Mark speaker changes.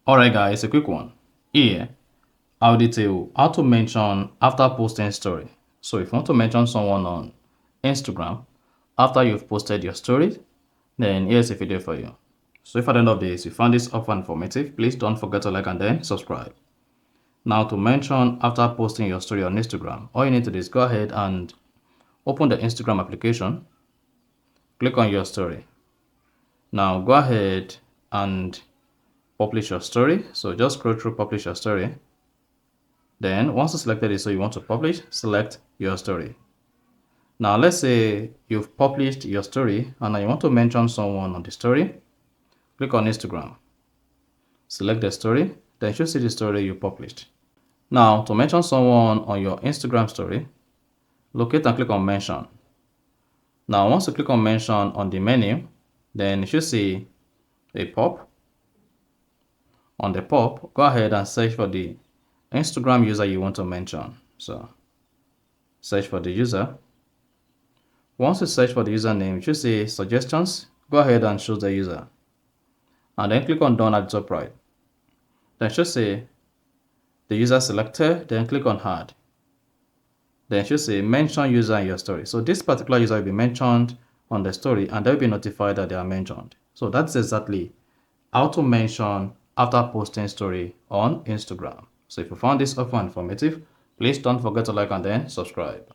Speaker 1: Alright guys, a quick one. Here, I'll detail how to mention after posting story. So if you want to mention someone on Instagram after you've posted your story, then here's a video for you. So if at the end of this you found this offer informative, please don't forget to like and then subscribe. Now to mention after posting your story on Instagram, all you need to do is go ahead and open the Instagram application, click on your story. Now go ahead and publish your story. So just scroll through publish your story. Then once you selected it, so you want to publish, select your story. Now let's say you've published your story and now you want to mention someone on the story. Click on Instagram, select the story, then you see the story you published. Now to mention someone on your Instagram story, locate and click on mention. Now once you click on mention on the menu, then you should see a pop. On the pop, go ahead and search for the Instagram user you want to mention. So search for the user. Once you search for the username, you should see suggestions. Go ahead and choose the user. And then click on done at the top right. Then you should see the user selected, then click on add. Then you should say mention user in your story. So this particular user will be mentioned on the story and they'll be notified that they are mentioned. So that's exactly how to mention after posting story on Instagram. So if you found this offer informative, please don't forget to like and then subscribe.